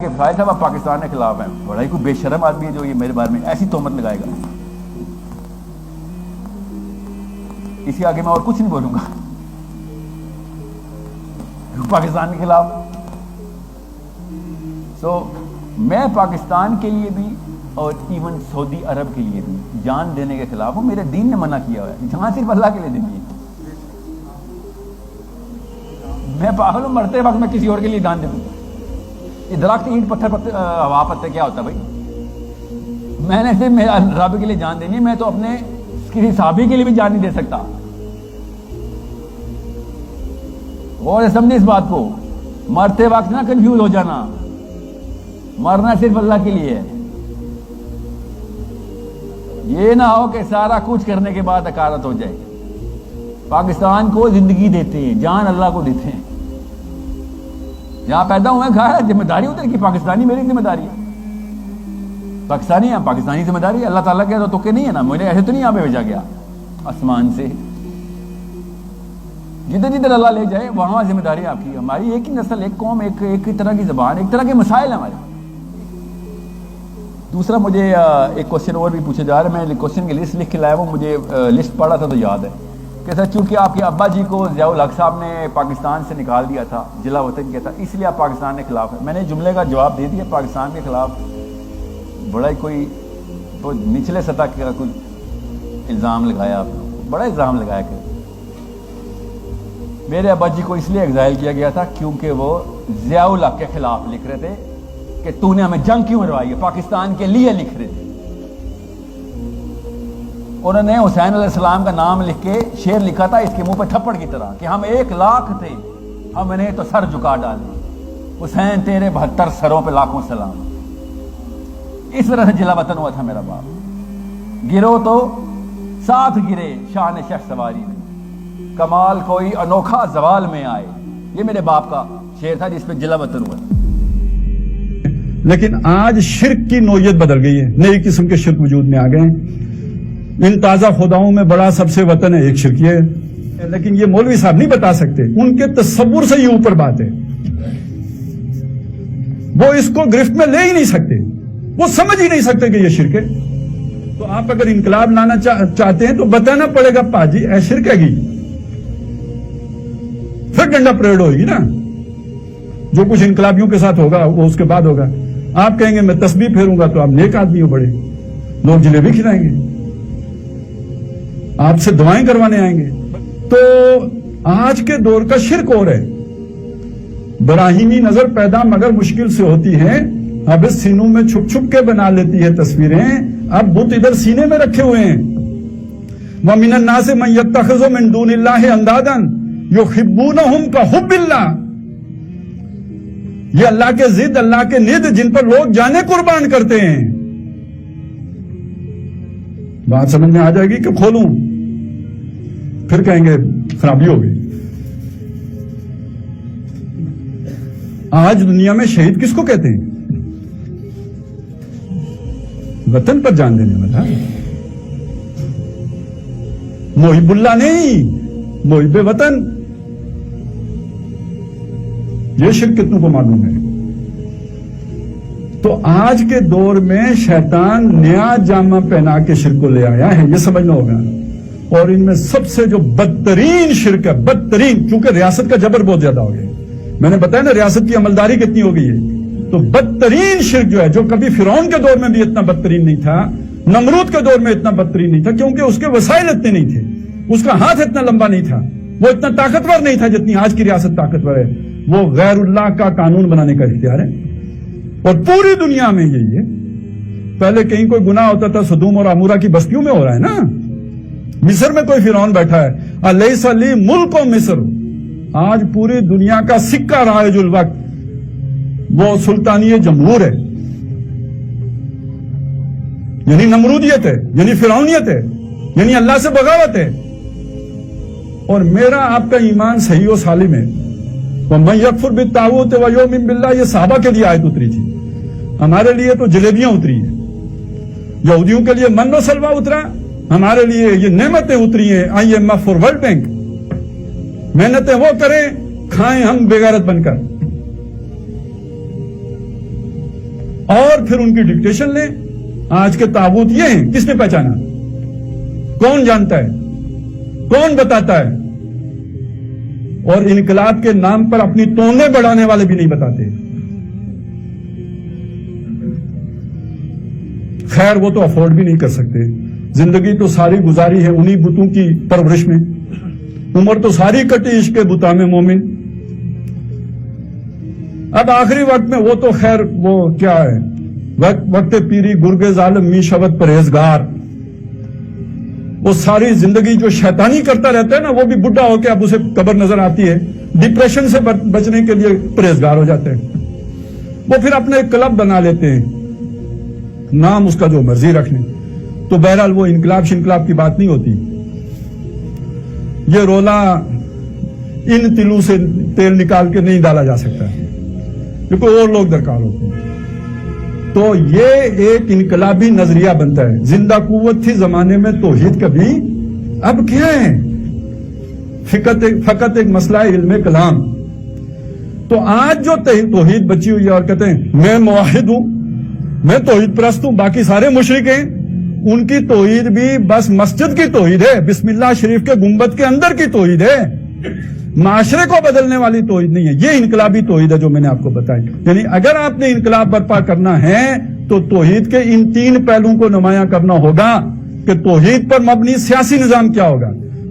کہ فائد صاحب آپ پاکستان کے خلاف ہیں، بڑا ہی کوئی بے شرم آدمی ہے جو یہ میرے بارے میں ایسی تہمت لگائے گا. اسی آگے میں اور کچھ نہیں بولوں گا پاکستان کے خلاف. میں پاکستان کے لیے بھی اور ایون سعودی عرب کے لیے بھی جان دینے کے خلاف ہوں. میرے دین نے منع کیا ہوا ہے، جہاں صرف اللہ کے لیے دینی ہے. میں پاگل ہوں، مرتے وقت میں کسی اور کے لیے جان دے دوں. یہ درخت اینٹ پتھر ہوا پتے کیا ہوتا ہے بھائی؟ میں نے صرف میرا رب کے لیے جان دینی ہے. میں تو اپنے کسی صحابی کے لیے بھی جان نہیں دے سکتا. اور سمجھے اس بات کو، مرتے وقت نہ کنفیوز ہو جانا. مرنا صرف اللہ کے لیے ہے. یہ نہ ہو کہ سارا کچھ کرنے کے بعد حقارت ہو جائے. پاکستان کو زندگی دیتے ہیں، جان اللہ کو دیتے ہیں. جہاں پیدا ہوئے گھر ذمہ داری ادھر کی. پاکستانی میری ذمہ داری ہے، پاکستانی ہے، پاکستانی ذمہ داری ہے. اللہ تعالیٰ کے تو نہیں ہے نا، مجھے ایسے تو نہیں یہاں پہ بھیجا گیا آسمان سے. جدھر جدھر اللہ لے جائے وہاں ذمہ داری آپ کی. ہماری ایک ہی نسل، ایک قوم، ایک طرح کی زبان، ایک طرح کے مسائل ہیں ہمارے. دوسرا مجھے ایک کوشچن اور بھی پوچھا جا رہا ہے. میں کوشچن کی لسٹ لکھ کے لایا ہوں، مجھے لسٹ پڑھا تھا تو یاد ہے کہ سر چونکہ آپ کے ابا جی کو ضیاء الحق صاحب نے پاکستان سے نکال دیا تھا، جلا وطن کیا تھا، اس لیے آپ پاکستان کے خلاف ہیں. میں نے جملے کا جواب دے دیا. پاکستان کے خلاف بڑا ہی کوئی تو نچلے سطح کا کوئی الزام لگایا آپ نے، بڑا الزام لگایا کہ میرے ابا جی کو اس لیے ایگزائل کیا گیا تھا کیونکہ وہ ضیاء الحق کے خلاف لکھ رہے تھے کہ تو نے ہمیں جنگ کیوں کروائی ہے. پاکستان کے لیے لکھ رہے تھے. انہوں نے حسین علیہ السلام کا نام لکھ کے شعر لکھا تھا اس کے منہ پہ تھپڑ کی طرح کہ ہم 1,00,000 تھے، ہم نے تو سر جھکا ڈالے. حسین تیرے 72 سروں پہ لاکھوں سلام. اس طرح سے جلا وطن ہوا تھا میرا باپ. گرو تو ساتھ گرے شان شخص سواری میں، کمال کوئی انوکھا زوال میں آئے. یہ میرے باپ کا شعر تھا جس پہ جلا وطن ہوا تھا. لیکن آج شرک کی نوعیت بدل گئی ہے، نئی قسم کے شرک وجود میں آ گئے ہیں. ان تازہ خداؤں میں بڑا سب سے وطن ہے ایک شرک یہ ہے، لیکن یہ مولوی صاحب نہیں بتا سکتے. ان کے تصور سے یہ اوپر بات ہے. وہ اس کو گرفت میں لے ہی نہیں سکتے، وہ سمجھ ہی نہیں سکتے کہ یہ شرک ہے. تو آپ اگر انقلاب لانا چاہتے ہیں تو بتانا پڑے گا پاجی اے شرک ہے گی، پھر ڈنڈا پریڈ ہوگی نا. جو کچھ انقلابیوں کے ساتھ ہوگا وہ اس کے بعد ہوگا. آپ کہیں گے میں تسبیح پھیروں گا تو آپ نیک آدمی ہو، بڑے لوگ جلیبی کھلائیں گے، آپ سے دعائیں کروانے آئیں گے. تو آج کے دور کا شرک اور ہے. براہیمی نظر پیدا مگر مشکل سے ہوتی ہے، اب اس سینوں میں چھپ چھپ کے بنا لیتی ہے تصویریں. اب بت ادھر سینے میں رکھے ہوئے ہیں. وَمِنَ النَّاسِ مَن يَتَّخِذُ مِن دُونِ اللَّهِ أَندَادًا يُحِبُّونَهُمْ كَحُبِّ اللَّهِ. یہ اللہ کے ضد، اللہ کے ند، جن پر لوگ جانے قربان کرتے ہیں. بات سمجھ میں آ جائے گی کہ کھولوں؟ پھر کہیں گے خرابی ہو گئی. آج دنیا میں شہید کس کو کہتے ہیں؟ وطن پر جان دینے والا. محب اللہ نہیں، محب وطن. یہ شرک کتنوں کو معلوم ہے؟ تو آج کے دور میں شیطان نیا جامہ پہنا کے شرک کو لے آیا ہے، یہ سمجھنا ہوگا. اور ان میں سب سے جو بدترین شرک ہے، بدترین، کیونکہ ریاست کا جبر بہت زیادہ ہو گیا. میں نے بتایا نا ریاست کی عملداری کتنی ہو گئی ہے. تو بدترین شرک جو ہے، جو کبھی فرعون کے دور میں بھی اتنا بدترین نہیں تھا، نمرود کے دور میں اتنا بدترین نہیں تھا، کیونکہ اس کے وسائل اتنے نہیں تھے، اس کا ہاتھ اتنا لمبا نہیں تھا، وہ اتنا طاقتور نہیں تھا جتنی آج کی ریاست طاقتور ہے. وہ غیر اللہ کا قانون بنانے کا اختیار ہے. اور پوری دنیا میں یہی ہے. پہلے کہیں کوئی گناہ ہوتا تھا سدوم اور عمورہ کی بستیوں میں ہو رہا ہے نا. مصر میں کوئی فرعون بیٹھا ہے، الیس لی ملک مصر. آج پوری دنیا کا سکہ رائج الوقت وہ سلطانی جمہور ہے. یعنی نمرودیت ہے، یعنی فرعونیت ہے، یعنی اللہ سے بغاوت ہے. اور میرا آپ کا ایمان صحیح و سالم ہے. وَمَن يَكْفُرْ بِالطَّاغُوتِ وَيُؤْمِن بِاللَّهِ، یہ صحابہ کے لیے آیت اتری تھی. ہمارے لیے تو جلیبیاں اتری ہیں. یہودیوں کے لیے من و سلوہ اترا، ہمارے لیے یہ نعمتیں اتری ہیں. IMF اور ورلڈ بینک. محنتیں وہ کریں، کھائیں ہم بے غیرت بن کر. اور پھر ان کی ڈکٹیشن لیں. آج کے تاغوت یہ ہیں. کس نے پہچانا؟ کون جانتا ہے؟ کون بتاتا ہے؟ اور انقلاب کے نام پر اپنی تونے بڑھانے والے بھی نہیں بتاتے. خیر وہ تو افورڈ بھی نہیں کر سکتے. زندگی تو ساری گزاری ہے انہی بتوں کی پرورش میں. عمر تو ساری کٹی عشق بتا میں مومن. اب آخری وقت میں وہ تو خیر وہ کیا ہے، وقت پیری گرگ ظالم می شبت پرہیزگار. وہ ساری زندگی جو شیطانی کرتا رہتا ہے نا، وہ بھی بڈھا ہو کے اب اسے قبر نظر آتی ہے. ڈپریشن سے بچنے کے لیے پرہیزگار ہو جاتے ہیں. وہ پھر اپنے کلب بنا لیتے ہیں، نام اس کا جو مرضی رکھ لیں. تو بہرحال وہ انقلاب شنقلاب کی بات نہیں ہوتی. یہ رولا ان تلوں سے تیل نکال کے نہیں ڈالا جا سکتا، کوئی اور لوگ درکار ہوتے ہیں. تو یہ ایک انقلابی نظریہ بنتا ہے. زندہ قوت تھی زمانے میں توحید کبھی، اب کیا ہے؟ فقط ایک مسئلہ ہے علم کلام. تو آج جو توحید بچی ہوئی ہے اور کہتے ہیں میں موحد ہوں، میں توحید پرست ہوں، باقی سارے مشرک ہیں، ان کی توحید بھی بس مسجد کی توحید ہے، بسم اللہ شریف کے گنبد کے اندر کی توحید ہے، معاشرے کو بدلنے والی توحید نہیں ہے. یہ انقلابی توحید ہے جو میں نے آپ کو بتائی. یعنی اگر آپ نے انقلاب برپا کرنا ہے تو توحید کے ان تین پہلوؤں کو نمایاں کرنا ہوگا کہ توحید پر مبنی سیاسی نظام کیا ہوگا،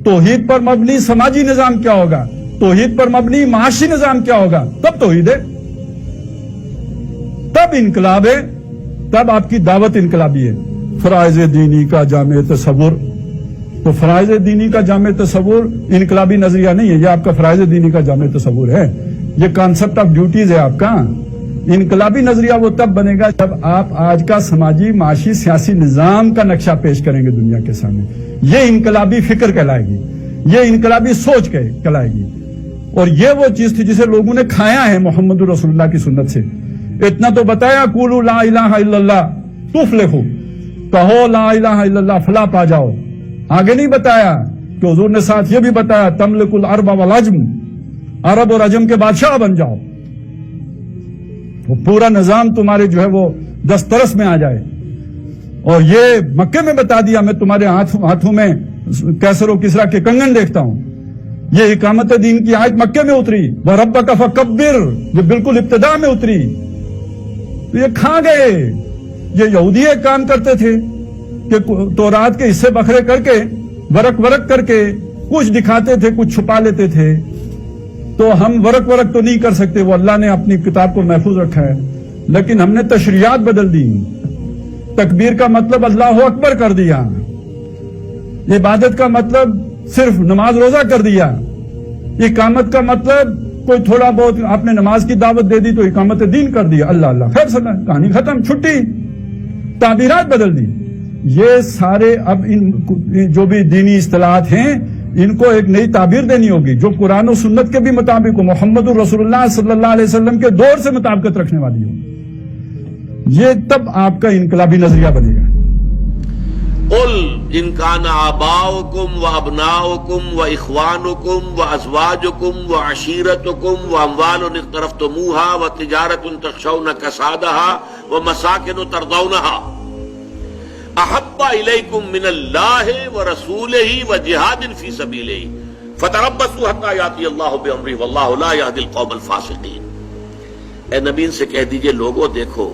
توحید پر مبنی سماجی نظام کیا ہوگا، توحید پر مبنی معاشی نظام کیا ہوگا. تب توحید ہے، تب انقلاب ہے، تب آپ کی دعوت انقلابی ہے. فرائض دینی کا جامع تصور. تو فرائض دینی کا جامع تصور انقلابی نظریہ نہیں ہے، یہ آپ کا فرائض دینی کا جامع تصور ہے. یہ کانسیپٹ آف ڈیوٹیز ہے آپ کا. انقلابی نظریہ وہ تب بنے گا جب آپ آج کا سماجی معاشی سیاسی نظام کا نقشہ پیش کریں گے دنیا کے سامنے. یہ انقلابی فکر کہلائے گی، یہ انقلابی سوچ کہلائے گی. اور یہ وہ چیز تھی جسے لوگوں نے کھایا ہے محمد رسول اللہ کی سنت سے. اتنا تو بتایا قولوا لا الہ الا اللہ تفلحوا، کہو لا الہ الا اللہ فلاح پا جاؤ. آگے نہیں بتایا کہ حضور نے ساتھ یہ بھی بتایا تملک العرب والعجم، عرب اور عجم کے بادشاہ بن جاؤ، وہ پورا نظام تمہارے جو ہے وہ دسترس میں آ جائے. اور یہ مکے میں بتا دیا میں تمہارے ہاتھوں میں کیسر و کسرا کے کنگن دیکھتا ہوں. یہ اقامت دین کی آیت مکے میں اتری، وَرَبَّكَ فَكَبِّرْ یہ بالکل ابتدا میں اتری. تو یہ کھا گئے. یہ یہودی ایک کام کرتے تھے کہ تورات کے حصے بکھرے کر کے ورق کر کے کچھ دکھاتے تھے، کچھ چھپا لیتے تھے. تو ہم ورق تو نہیں کر سکتے، وہ اللہ نے اپنی کتاب کو محفوظ رکھا ہے. لیکن ہم نے تشریعات بدل دی. تکبیر کا مطلب اللہ اکبر کر دیا، عبادت کا مطلب صرف نماز روزہ کر دیا، اقامت کا مطلب کوئی تھوڑا بہت آپ نے نماز کی دعوت دے دی تو اقامت دین کر دیا. اللہ اللہ خیر سنا، کہانی ختم، چھٹی. تعبیرات بدل دی. یہ سارے اب ان جو بھی دینی اصطلاحات ہیں ان کو ایک نئی تعبیر دینی ہوگی جو قرآن و سنت کے بھی مطابق ہو، محمد الرسول اللہ صلی اللہ علیہ وسلم کے دور سے مطابقت رکھنے والی ہو. یہ تب آپ کا انقلابی نظریہ بنے گا. قل ان کان آباؤکم و ابناؤکم و اخوانکم و ازواجکم و عشیرتکم و اموال اقترفتموها و تجارت تخشون کسادها و مساکن ترضونها احب الیکم من اللہ و رسولہ و جہاد فی سبیلہ فتربصوا حتی یاتی اللہ بامرہ واللہ لا یہدی القوم الفاسقین. اے نبی ان سے کہہ دیجئے لوگوں دیکھو،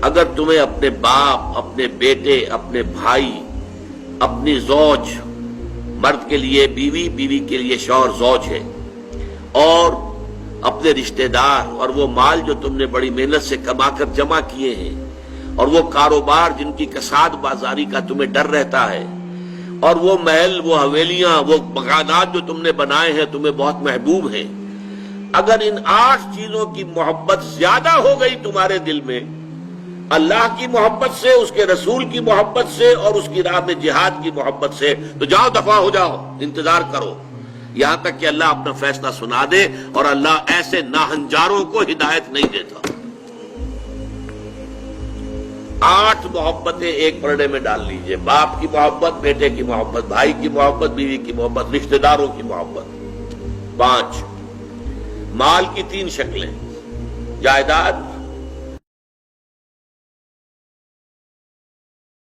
اگر تمہیں اپنے باپ، اپنے بیٹے، اپنے بھائی، اپنی زوج، مرد کے لیے بیوی، بیوی کے لیے شوہر زوج ہے، اور اپنے رشتہ دار اور وہ مال جو تم نے بڑی محنت سے کما کر جمع کیے ہیں، اور وہ کاروبار جن کی کساد بازاری کا تمہیں ڈر رہتا ہے، اور وہ محل، وہ حویلیاں، وہ مکانات جو تم نے بنائے ہیں تمہیں بہت محبوب ہیں، اگر ان 8 چیزوں کی محبت زیادہ ہو گئی تمہارے دل میں اللہ کی محبت سے، اس کے رسول کی محبت سے اور اس کی راہ میں جہاد کی محبت سے، تو جاؤ دفع ہو جاؤ، انتظار کرو یہاں تک کہ اللہ اپنا فیصلہ سنا دے. اور اللہ ایسے ناہنجاروں کو ہدایت نہیں دیتا. 8 محبتیں ایک پرڑے میں ڈال لیجئے: باپ کی محبت، بیٹے کی محبت، بھائی کی محبت، بیوی کی محبت، رشتہ داروں کی محبت. 5 مال کی 3 شکلیں: جائیداد،